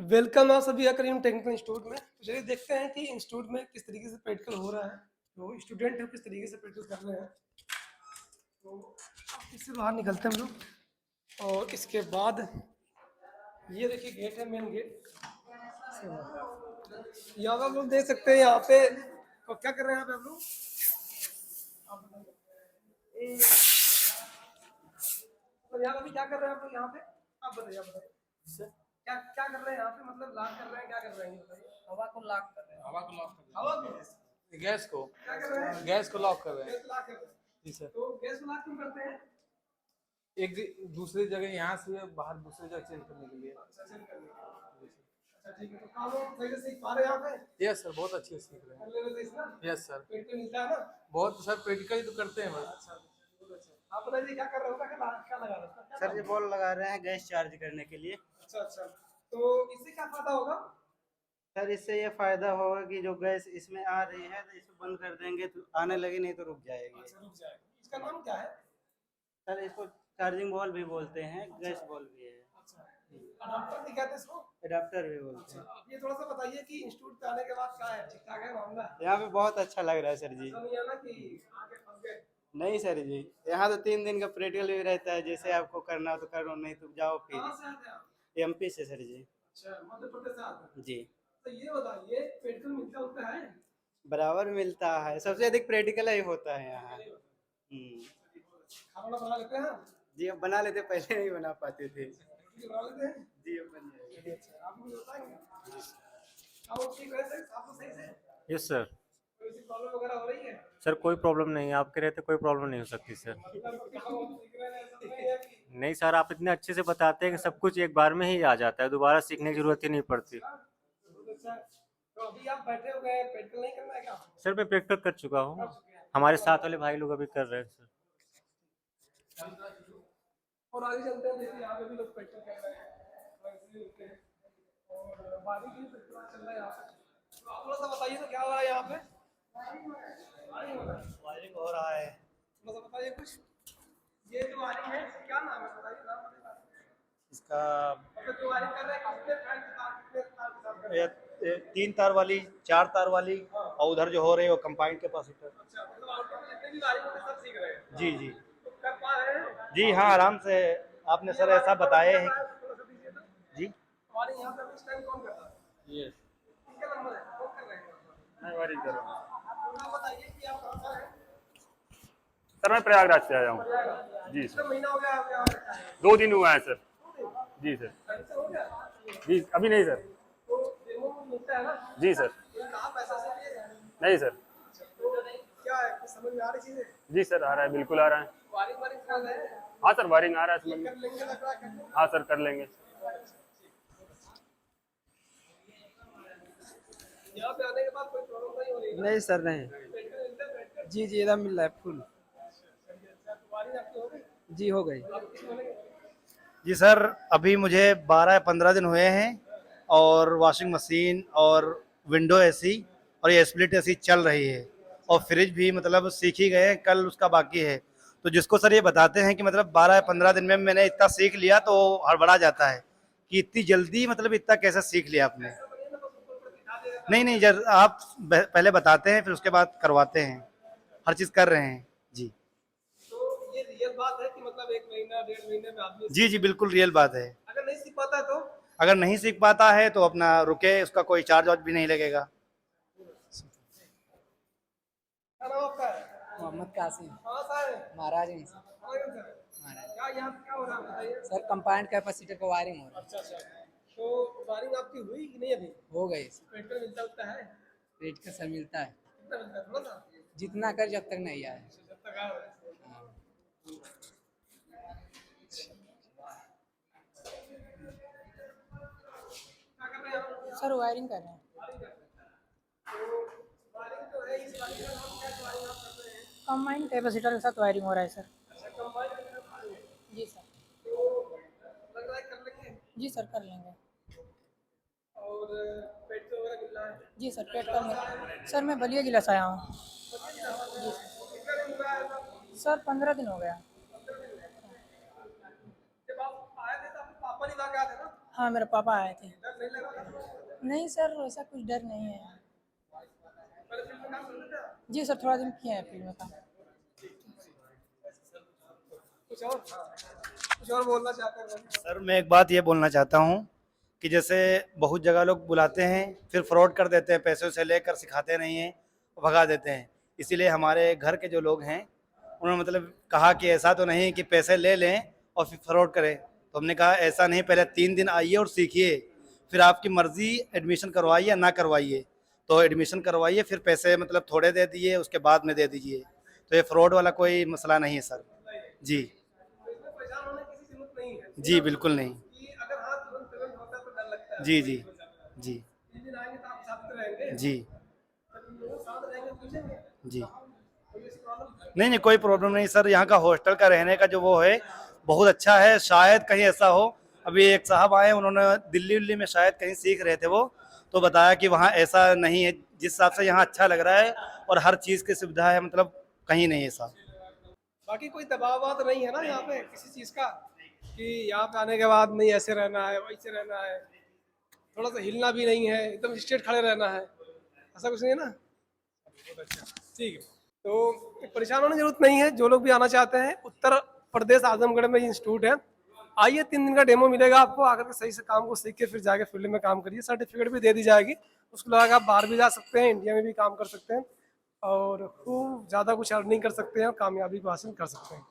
Welcome आप सभी करीम technical institute में। तो चलिए देखते हैं कि इंस्टीट्यूट में किस तरीके से प्रैक्टिकल हो रहा है, तो स्टूडेंट है किस तरीके से प्रैक्टिस कर रहे हैं। तो इससे बाहर निकलते हैं हम लोग और इसके बाद ये देखिए गेट है, मेन गेट। यहाँ पर आप लोग देख सकते हैं, यहाँ पे तो क्या कर रहे हैं यहाँ पे आप लोग? तो यहाँ अभी क्या कर रहे हैं आप लोग यहाँ पे? आप बताइए, आप बताइए क्या क्या कर रहे हैं यहाँ पे, मतलब लॉक कर रहे हैं, क्या कर रहे हैं ये बताइए। हवा को लॉक कर रहे हैं। हवा को लॉक कर रहे हवा को हैं। गैस को क्या कर रहे हैं? गैस को लॉक कर रहे हैं। गैस लॉक कर रहे हैं। जी सर। तो गैस को लॉक क्यों करते हैं? एक दूसरी जगह यहाँ से बाहर दूसरी जगह चेंज करने के लिए। अच्छा, चेंज करने के लिए। अच्छा ठीक है, तो काम लोग सही से सीख पा रहे हैं यहाँ पे? यस सर, बहुत अच्छे से सीख रहे कर ले रहे थे इसमें? हैं। यस सर, पेट पे मिलता है ना? बहुत सर प्रैक्टिकल तो करते हैं बस। अच्छा, बहुत अच्छा। आप बताइए क्या कर रहे हो, क्या लगा रहे हो? सर ये बॉल लगा रहे हैं गैस चार्ज करने के लिए। अच्छा अच्छा, तो इससे क्या फायदा होगा? सर इससे ये फायदा होगा कि जो गैस इसमें आ रही है तो इसको बंद कर देंगे तो आने लगी, नहीं तो रुक जाएगी। अच्छा, रुक जाएगा। इसका नाम क्या है? सर इसको चार्जिंग बॉल भी बोलते हैं, गैस बॉल भी है। अच्छा, अडाप्टर भी कहते हैं इसको? एडाप्टर भी बोलते हैं। अच्छा, अब ये थोड़ा सा बताइए कि इंस्टीट्यूट पे आने के बाद क्या है, ठीक ठाक है मामला? यहाँ पे बहुत अच्छा लग रहा है सर जी। ऐसा नहीं है ना कि आगे फंस गए? नहीं सर जी, यहाँ तो 3 दिन का प्रैक्टिकल भी रहता है, जैसे आपको करना हो तो करो, नहीं तो जाओ फिर। कहाँ से आते हैं आप? MP से सर जी। अच्छा, मध्य प्रदेश से आते हैं। जी, तो ये बताइए पेट्रोल मिलता होता है? बराबर मिलता है, सबसे अधिक प्रैक्टिकल ही होता है यहाँ। खाना बना लेते हैं? जी अब बना लेते, पहले नहीं बना पाते थे। बना लेते हैं? जी अब बन जाएगा। अच्छा, आप मुझे बताएंगे? आप लोग ठीक है सर, आप लोग सही से? Yes sir. कोई सी प्रॉब्लम वगैरह हो रही है? सर कोई प्रॉब्लम नहीं है, आपके रहते कोई प्रॉब्लम नहीं हो सकती सर। मतलब काम हम सीख रहे हैं, ऐसा तो नहीं है कि नहीं सर, आप इतने अच्छे से बताते हैं कि सब कुछ एक बार में ही आ जाता है, दोबारा सीखने की जरूरत ही नहीं पड़ती। बहुत अच्छा। तो अभी आप बैठे हुए हैं, प्रैक्टिकल नहीं करना है क्या? सर मैं प्रैक्टिस कर चुका कर हूँ, चुके हैं। हमारे साथ वाले भाई लोग अभी कर रहे हैं सर। और आगे चलते हैं, देखिए यहाँ पे भी लोग प्रैक्टिस कर रहे हैं, वैसे ही होते हैं। और बारिश भी प्रैक्टिस चल रहा है यहाँ पे। तो आप थोड़ा सा बताइए तो क्या हो रहा है यहाँ पे? वायरिंग हो रहा है। वायरिंग हो रहा है। थोड़ा सा बताइए कुछ। ये जो वायरिंग है इसका क्या नाम है, बताइए नाम बताइए। इसका मतलब जो वायरिंग कर रहे हैं कितने तार के साथ कर रहे हैं? 3 तार वाली, 4 तार वाली, और उधर जो हो रही है वो कंबाइंड कैपेसिटर। अच्छा, मतलब आउटपुट में जितने भी वायरिंग होते हैं सब सीख रहे हैं? जी जी तो कर पा रहे हैं? जी हाँ, आराम से। आपने सर ऐसा बताया है थोड़ा सा दीजिए तो। जी। वायरिंग यहाँ पे अभी इस टाइम कौन कर रहा है? यस, किसका नंबर है, कौन कर रहे हैं? मैं वायरिंग कर रहा हूँ। आप बताइए कि आप कहाँ से हैं? सर मैं प्रयागराज से आया हूँ। जी कितना सर, महीना हो गया आप यहाँ पे? 2 दिन हुआ है सर। जी सर। ऐसा हो गया? जी अभी नहीं सर। तो डेमो में मिलता है ना? जी सर। तो कहाँ पैसा से लिए हैं? नहीं सर। तो क्या है, कुछ समझ में आ रही चीजें? जी सर, आ रहा है, बिल्कुल आ रहा है। वायरिंग वायरिंग कर रहे हैं? हाँ सर, वायरिंग आ रहा है समझ कर में। लेंगे, लग रहा है करने? हाँ सर, कर लेंगे। यहाँ पे आने के बाद कोई प्रॉब्लम नहीं हो रही? नहीं सर, नहीं। पेट्रोल मिलता है, पेट्रोल? जी जी, एकदम मिल रहा है फुल। अच्छा, तो वायरिंग आपकी हो गई? जी हो गई। आप किस बनेंगे? जी सर, अभी मुझे 12 या 15 दिन हुए हैं और वॉशिंग मशीन और विंडो एसी और ये स्प्लिट एसी चल रही है और फ्रिज भी मतलब सीख ही गए हैं, कल उसका बाकी है। तो जिसको सर ये बताते हैं कि मतलब 12 या 15 दिन में मैंने इतना सीख लिया तो हड़बड़ा जाता है कि इतनी जल्दी मतलब इतना कैसे सीख लिया आपने। नहीं नहीं, जब आप पहले बताते हैं फिर उसके बाद करवाते हैं, हर चीज़ कर रहे हैं जी। तो ये रियल बात है कि मतलब 1 महीना 1.5 महीने में आदमी जी जी, बिल्कुल रियल बात है। अगर नहीं सीख पाता है तो? अगर नहीं सीख पाता है तो अपना रुके, उसका कोई चार्ज वार्ज भी नहीं लगेगा। क्या नाम आपका है? मोहम्मद कासिम, कहाँ से आए हैं? महाराजगंज से। महाराजगंज से आए हैं। महाराज क्या यहाँ पे क्या हो रहा है बताइए? सर कंपाउंड कैपेसिटर का वायरिंग हो रहा अच्छा अच्छा, तो वायरिंग आपकी हुई कि नहीं अभी? है। हो गई। पेट्रोल मिलता उतना है? रेट का सर मिलता है, कितना मिलता है, थोड़ा सा? जितना कर जब तक नहीं आए। जब तक आ रहा है। क्या कर रहे हैं आप? सर वायरिंग कर रहे हैं। वायरिंग कर रहे हैं। तो वायरिंग जो है इस वायरिंग का नाम क्या है, जो वायरिंग आप कर रहे हैं? कंबाइंड कैपेसिटर के साथ वायरिंग हो रहा है सर। अच्छा, कंबाइन के साथ वायरिंग है। जी सर। तो लग रहा है कर लेंगे। जी सर कर लेंगे। और पेट्रोल वगैरह मिल रहा है? जी सर पेट्रोल में सर मैं बलिया जिला से आया हूँ। कितना दिन हुआ है ऐसा? सर 15 दिन हो गया। जब आप आए थे तो आपके पापा नहीं ला के आए थे ना? हाँ मेरे पापा आए थे। डर नहीं लग रहा? नहीं सर, ऐसा कुछ डर नहीं है। पहले फील्ड में काम करते थे आप? जी सर, थोड़ा दिन किया है फील्ड में काम। कुछ और बोलना चाहते हैं? सर मैं एक बात ये बोलना चाहता हूँ कि जैसे बहुत जगह लोग बुलाते हैं फिर फ्रॉड कर देते हैं, पैसे से लेकर सिखाते नहीं हैं, भगा देते हैं। इसीलिए हमारे घर के जो लोग हैं उन्होंने मतलब कहा कि ऐसा तो नहीं कि पैसे ले लें और फिर फ्रॉड करें। तो हमने कहा ऐसा नहीं, पहले 3 दिन आइए और सीखिए, फिर आपकी मर्जी एडमिशन करवाइए या ना करवाइए। तो एडमिशन करवाइए, फिर पैसे मतलब थोड़े दे दिए, उसके बाद में दे दीजिए। तो ये फ्रॉड वाला कोई मसला नहीं है सर। जी इसमें परेशान होने की किसी जरूरत नहीं है जी बिल्कुल नहीं। कि अगर हाँ तुरंत पेमेंट होता है तो डर लगता है। जी जी जी 3 दिन आएंगे तो आप साथ में रहेंगे, जी तो साथ रहेंगे पूछेंगे जी। कोई ऐसी प्रॉब्लम? नहीं कोई प्रॉब्लम नहीं सर। यहाँ का हॉस्टल का रहने का जो वो है बहुत अच्छा है। शायद कहीं ऐसा हो, अभी एक साहब आए, उन्होंने दिल्ली में शायद कहीं सीख रहे थे वो, तो बताया कि वहाँ ऐसा नहीं है। जिस हिसाब से यहाँ अच्छा लग रहा है और हर चीज़ की सुविधा है, मतलब कहीं नहीं ऐसा। बाकी कोई दबाव तो नहीं है ना यहाँ पे किसी चीज़ का कि यहाँ पे आने के बाद नहीं ऐसे रहना है वैसे रहना है, थोड़ा सा हिलना भी नहीं है, एकदम स्ट्रेट खड़े रहना है, ऐसा कुछ नहीं है ना? बहुत अच्छा, ठीक है। तो परेशान होने की जरूरत नहीं है। जो लोग भी आना चाहते हैं, उत्तर प्रदेश आजमगढ़ में इंस्टीट्यूट है, आइए 3 दिन का डेमो मिलेगा आपको, आकर के सही से काम को सीख के फिर जाके फील्ड में काम करिए। सर्टिफिकेट भी दे दी जाएगी, उसको लगा के आप बाहर भी जा सकते हैं, इंडिया में भी काम कर सकते हैं और खूब ज़्यादा कुछ अर्निंग कर सकते हैं और कामयाबी को हासिल कर सकते हैं।